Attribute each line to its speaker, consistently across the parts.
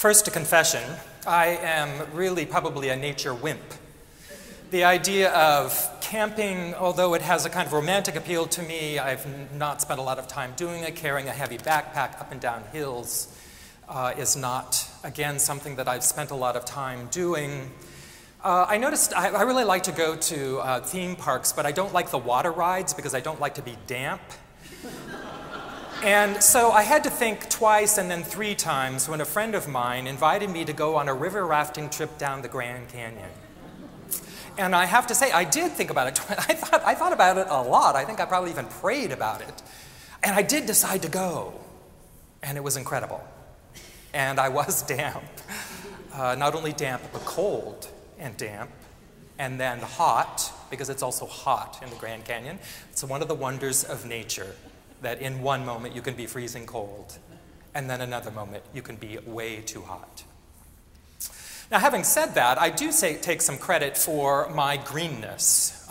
Speaker 1: First, a confession. I am really probably a nature wimp. The idea of camping, although it has a kind of romantic appeal to me, I've not spent a lot of time doing it. Carrying a heavy backpack up and down hills is not, again, something that I've spent a lot of time doing. I noticed I really like to go to theme parks, but I don't like the water rides because I don't like to be damp. And so I had to think twice and then 3 times when a friend of mine invited me to go on a river rafting trip down the Grand Canyon. And I have to say, I did think about it. I thought about it a lot. I think I probably even prayed about it. And I did decide to go. And it was incredible. And I was damp. Not only damp, but cold and damp. And then hot, because it's also hot in the Grand Canyon. It's one of the wonders of nature, that in one moment you can be freezing cold, and then another moment you can be way too hot. Now, having said that, I do take some credit for my greenness.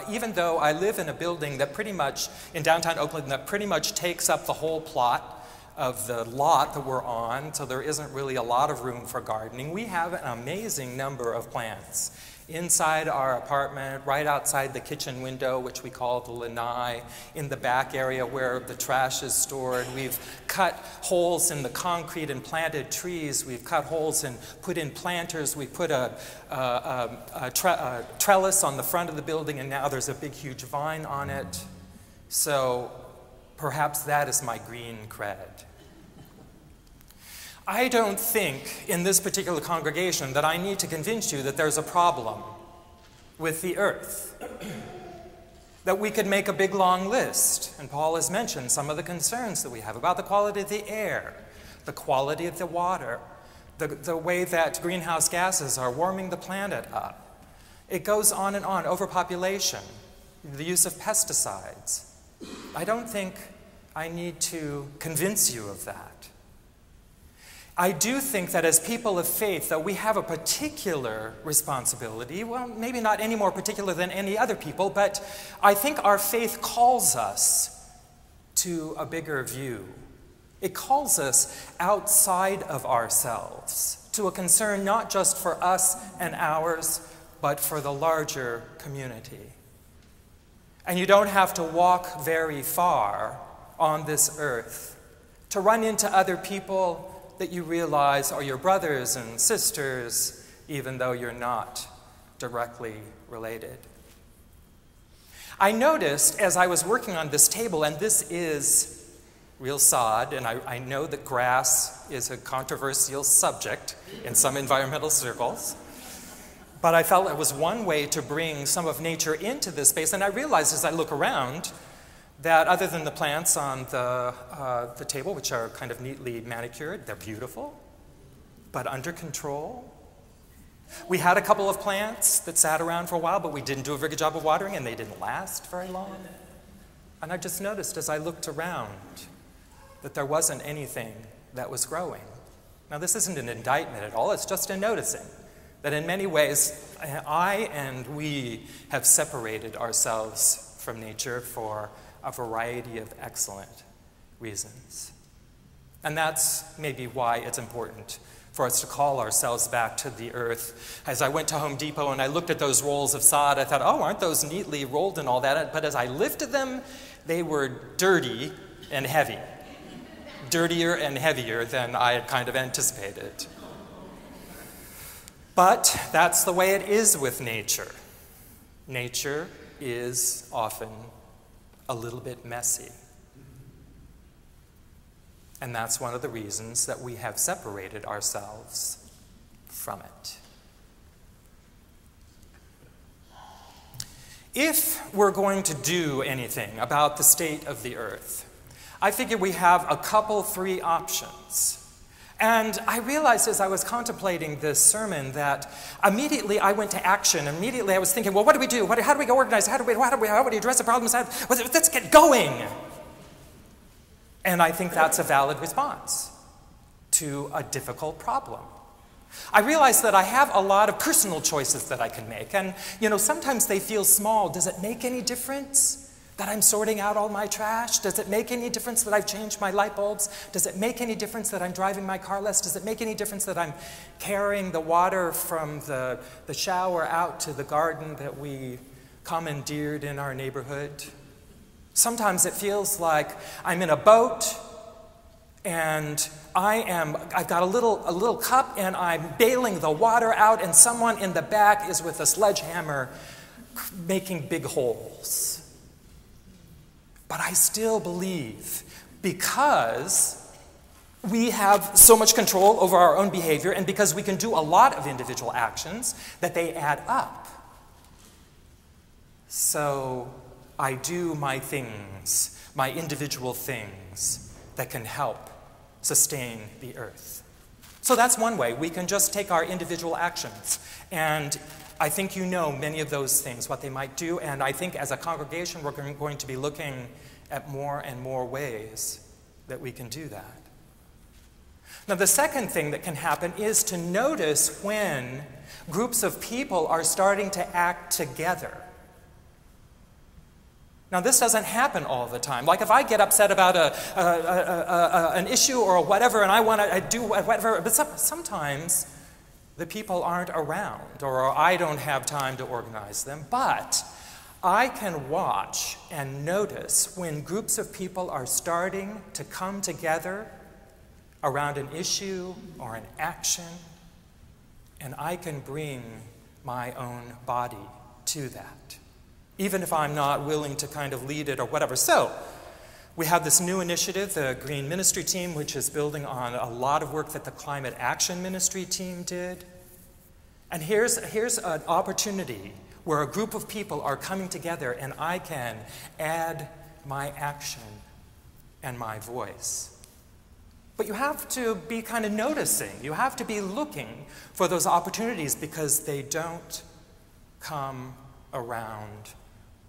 Speaker 1: Even though I live in a building that pretty much, in downtown Oakland, that pretty much takes up the whole plot of the lot that we're on, so there isn't really a lot of room for gardening, we have an amazing number of plants. Inside our apartment, right outside the kitchen window, which we call the lanai, in the back area where the trash is stored. We've cut holes in the concrete and planted trees. We've cut holes and put in planters. We put a trellis on the front of the building, and now there's a big, huge vine on it. So perhaps that is my green cred. I don't think in this particular congregation that I need to convince you that there's a problem with the earth. That we could make a big long list, and Paul has mentioned some of the concerns that we have about the quality of the air, the quality of the water, the way that greenhouse gases are warming the planet up. It goes on and on, overpopulation, the use of pesticides. I don't think I need to convince you of that. I do think that as people of faith, that we have a particular responsibility, well, maybe not any more particular than any other people, but I think our faith calls us to a bigger view. It calls us outside of ourselves, to a concern not just for us and ours, but for the larger community. And you don't have to walk very far on this earth to run into other people that you realize are your brothers and sisters, even though you're not directly related. I noticed as I was working on this table, and this is real sod, and I know that grass is a controversial subject in some environmental circles, but I felt it was one way to bring some of nature into this space, and I realized as I look around that other than the plants on the table, which are kind of neatly manicured, they're beautiful, but under control. We had a couple of plants that sat around for a while, but we didn't do a very good job of watering, and they didn't last very long. And I just noticed as I looked around that there wasn't anything that was growing. Now, this isn't an indictment at all, it's just a noticing that in many ways, I and we have separated ourselves from nature for a variety of excellent reasons. And that's maybe why it's important for us to call ourselves back to the earth. As I went to Home Depot and I looked at those rolls of sod, I thought, oh, aren't those neatly rolled and all that? But as I lifted them, they were dirty and heavy. Dirtier and heavier than I had kind of anticipated. But that's the way it is with nature. Nature is often a little bit messy. And that's one of the reasons that we have separated ourselves from it. If we're going to do anything about the state of the earth, I figure we have a couple, 3 options. And I realized as I was contemplating this sermon that immediately I went to action. Immediately I was thinking, well, what do we do? How do we go organize? How do we address the problems? Let's get going. And I think that's a valid response to a difficult problem. I realize that I have a lot of personal choices that I can make. And, sometimes they feel small. Does it make any difference? that I'm sorting out all my trash? Does it make any difference that I've changed my light bulbs? Does it make any difference that I'm driving my car less? Does it make any difference that I'm carrying the water from the shower out to the garden that we commandeered in our neighborhood? Sometimes it feels like I'm in a boat and I've got a little cup and I'm bailing the water out, and someone in the back is with a sledgehammer making big holes. But I still believe, because we have so much control over our own behavior and because we can do a lot of individual actions, that they add up. So I do my things, my individual things that can help sustain the earth. So that's one way. We can just take our individual actions. And I think you know many of those things, what they might do. And I think as a congregation, we're going to be looking at more and more ways that we can do that. Now, the second thing that can happen is to notice when groups of people are starting to act together. Now, this doesn't happen all the time. Like if I get upset about an issue or whatever, and I want to do whatever, but sometimes the people aren't around, or I don't have time to organize them. But I can watch and notice when groups of people are starting to come together around an issue or an action, and I can bring my own body to that, even if I'm not willing to kind of lead it or whatever. So we have this new initiative, the Green Ministry Team, which is building on a lot of work that the Climate Action Ministry team did. And here's an opportunity where a group of people are coming together and I can add my action and my voice. But you have to be kind of noticing. You have to be looking for those opportunities, because they don't come around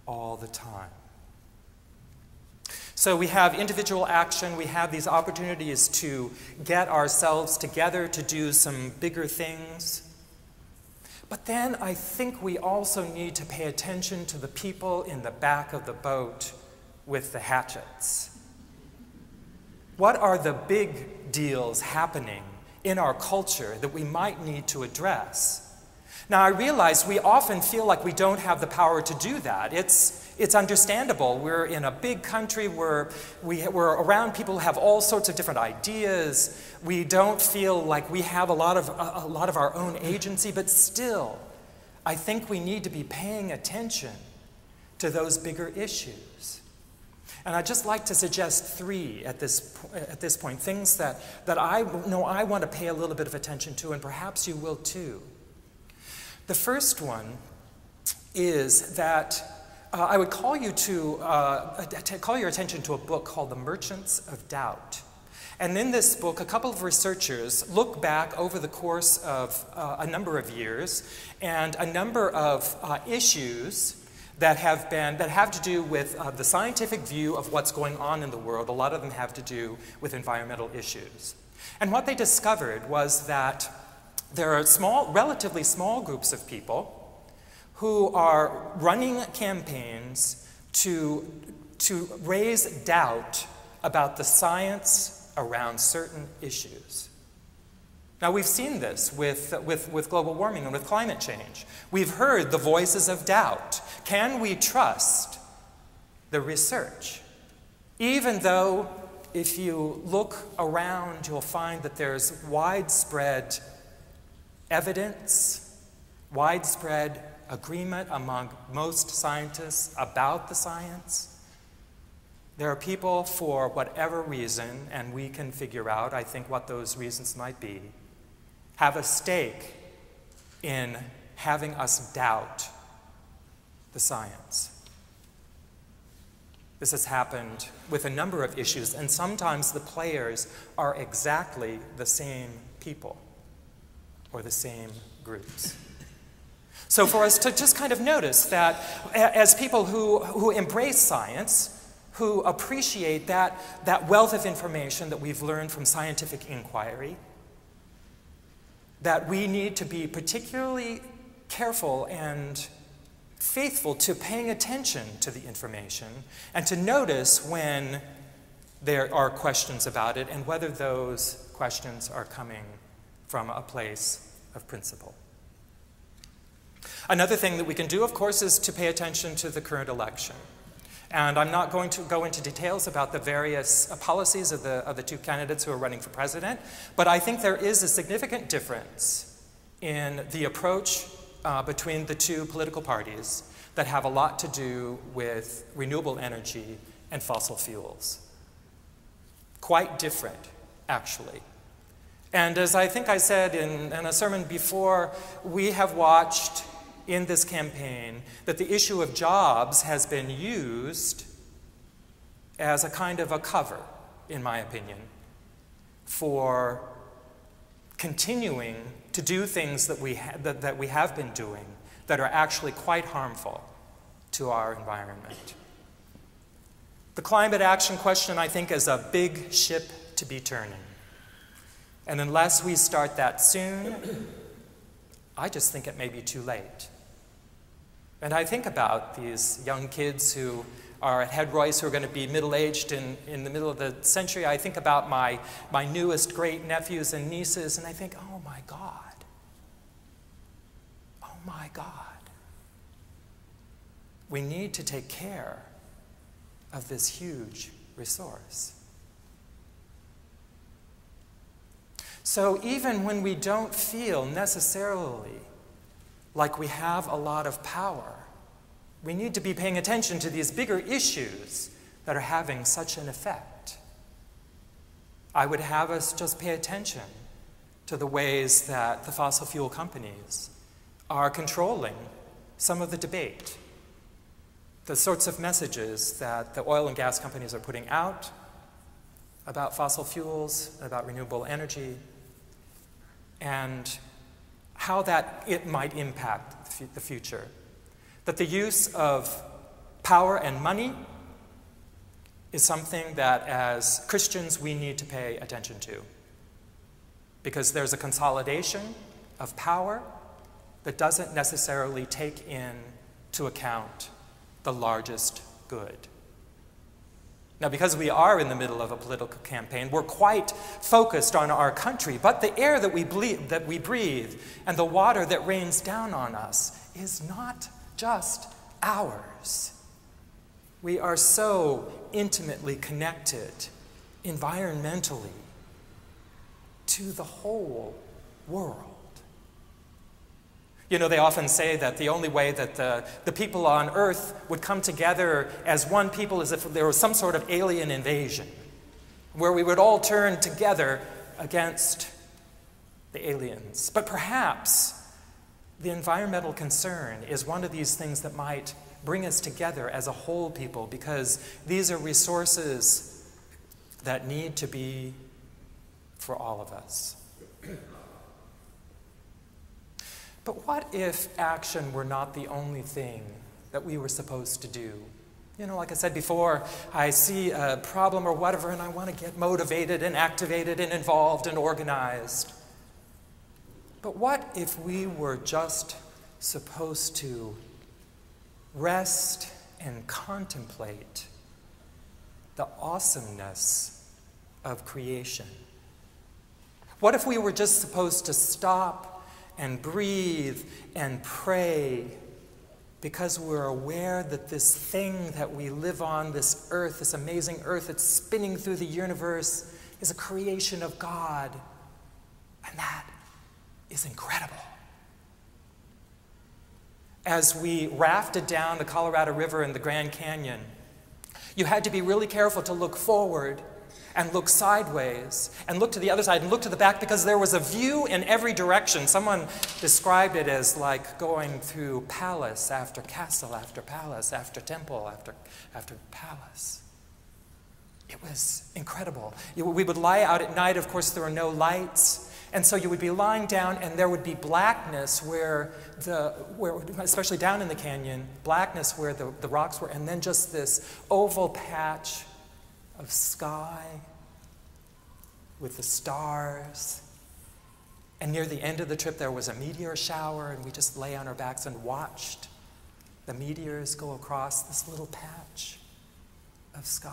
Speaker 1: all the time. So we have individual action. We have these opportunities to get ourselves together to do some bigger things. But then I think we also need to pay attention to the people in the back of the boat with the hatchets. What are the big deals happening in our culture that we might need to address? Now, I realize we often feel like we don't have the power to do that. It's understandable. We're in a big country where we're around people who have all sorts of different ideas. We don't feel like we have a lot of our own agency, but still, I think we need to be paying attention to those bigger issues. And I'd just like to suggest 3 at this point, things that I know I want to pay a little bit of attention to, and perhaps you will too. The first one is that I would call you to call your attention to a book called The Merchants of Doubt. And in this book, a couple of researchers look back over the course of a number of years and a number of issues that have to do with the scientific view of what's going on in the world. A lot of them have to do with environmental issues. And what they discovered was that there are relatively small groups of people who are running campaigns to raise doubt about the science around certain issues. Now, we've seen this with global warming and with climate change. We've heard the voices of doubt. Can we trust the research? Even though, if you look around, you'll find that there's widespread evidence, widespread agreement among most scientists about the science. There are people, for whatever reason, and we can figure out, I think, what those reasons might be, have a stake in having us doubt the science. This has happened with a number of issues, and sometimes the players are exactly the same people or the same groups. So for us to just kind of notice that as people who embrace science, who appreciate that wealth of information that we've learned from scientific inquiry, that we need to be particularly careful and faithful to paying attention to the information and to notice when there are questions about it and whether those questions are coming from a place of principle. Another thing that we can do, of course, is to pay attention to the current election. And I'm not going to go into details about the various policies of the two candidates who are running for president, but I think there is a significant difference in the approach between the two political parties that have a lot to do with renewable energy and fossil fuels. Quite different, actually. And as I think I said in a sermon before, we have watched in this campaign that the issue of jobs has been used as a kind of a cover, in my opinion, for continuing to do things that we have been doing that are actually quite harmful to our environment. The climate action question, I think, is a big ship to be turning. And unless we start that soon, I just think it may be too late. And I think about these young kids who are at Head Royce who are going to be middle-aged in the middle of the century. I think about my newest great-nephews and nieces, and I think, oh my God. Oh my God. We need to take care of this huge resource. So even when we don't feel necessarily like we have a lot of power, we need to be paying attention to these bigger issues that are having such an effect. I would have us just pay attention to the ways that the fossil fuel companies are controlling some of the debate, the sorts of messages that the oil and gas companies are putting out about fossil fuels, about renewable energy, and how it might impact the future. That the use of power and money is something that as Christians we need to pay attention to. Because there's a consolidation of power that doesn't necessarily take into account the largest good. Now, because we are in the middle of a political campaign, we're quite focused on our country, but the air that we breathe and the water that rains down on us is not just ours. We are so intimately connected environmentally to the whole world. You know, they often say that the only way that the people on Earth would come together as one people is if there was some sort of alien invasion, where we would all turn together against the aliens. But perhaps the environmental concern is one of these things that might bring us together as a whole people, because these are resources that need to be for all of us. But what if action were not the only thing that we were supposed to do? You know, like I said before, I see a problem or whatever, and I want to get motivated and activated and involved and organized. But what if we were just supposed to rest and contemplate the awesomeness of creation? What if we were just supposed to stop and breathe and pray because we're aware that this thing that we live on, this earth, this amazing earth that's spinning through the universe, is a creation of God, and that is incredible. As we rafted down the Colorado River in the Grand Canyon, you had to be really careful to look forward and look sideways, and look to the other side, and look to the back, because there was a view in every direction. Someone described it as like going through palace after castle, after palace, after temple, after palace. It was incredible. We would lie out at night. Of course, there were no lights, and so you would be lying down, and there would be blackness where especially down in the canyon, blackness where the rocks were, and then just this oval patch of sky with the stars. And near the end of the trip, there was a meteor shower, and we just lay on our backs and watched the meteors go across this little patch of sky.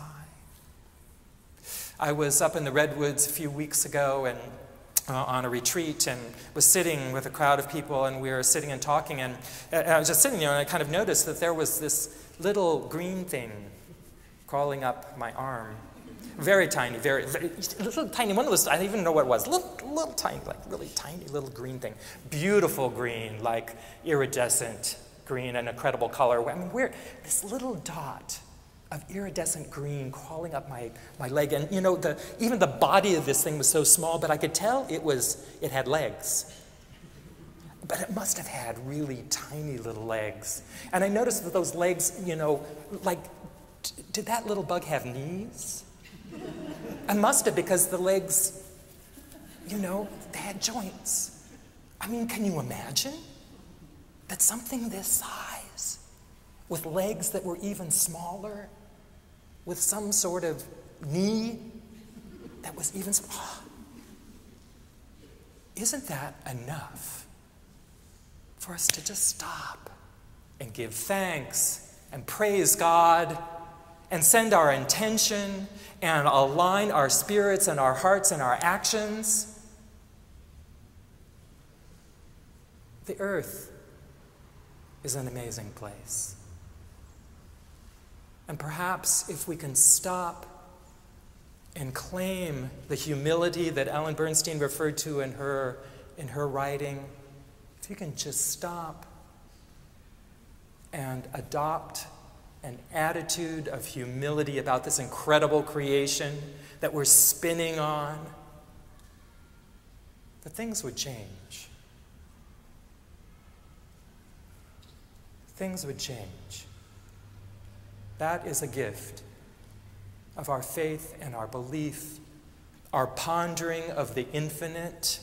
Speaker 1: I was up in the Redwoods a few weeks ago and on a retreat, and was sitting with a crowd of people, and we were sitting and talking, and I was just sitting there, and I kind of noticed that there was this little green thing crawling up my arm. Very tiny, very little tiny, one of those, I don't even know what it was, little tiny, like really tiny little green thing. Beautiful green, like iridescent green, an incredible color. I mean, this little dot of iridescent green crawling up my leg. And you know, even the body of this thing was so small, but I could tell it had legs. But it must have had really tiny little legs. And I noticed that those legs, you know, like, did that little bug have knees? It must have, because the legs, you know, they had joints. I mean, can you imagine that something this size, with legs that were even smaller, with some sort of knee that was even smaller? Isn't that enough for us to just stop and give thanks and praise God and send our intention and align our spirits and our hearts and our actions? The earth is an amazing place. And perhaps if we can stop and claim the humility that Ellen Bernstein referred to in her writing, if you can just stop and adopt an attitude of humility about this incredible creation that we're spinning on, that things would change. Things would change. That is a gift of our faith and our belief, our pondering of the infinite,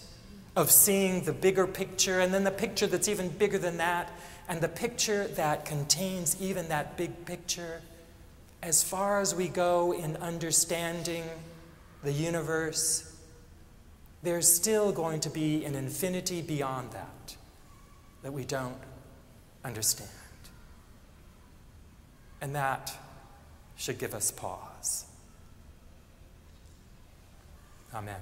Speaker 1: of seeing the bigger picture, and then the picture that's even bigger than that, and the picture that contains even that big picture. As far as we go in understanding the universe, there's still going to be an infinity beyond that we don't understand. And that should give us pause. Amen.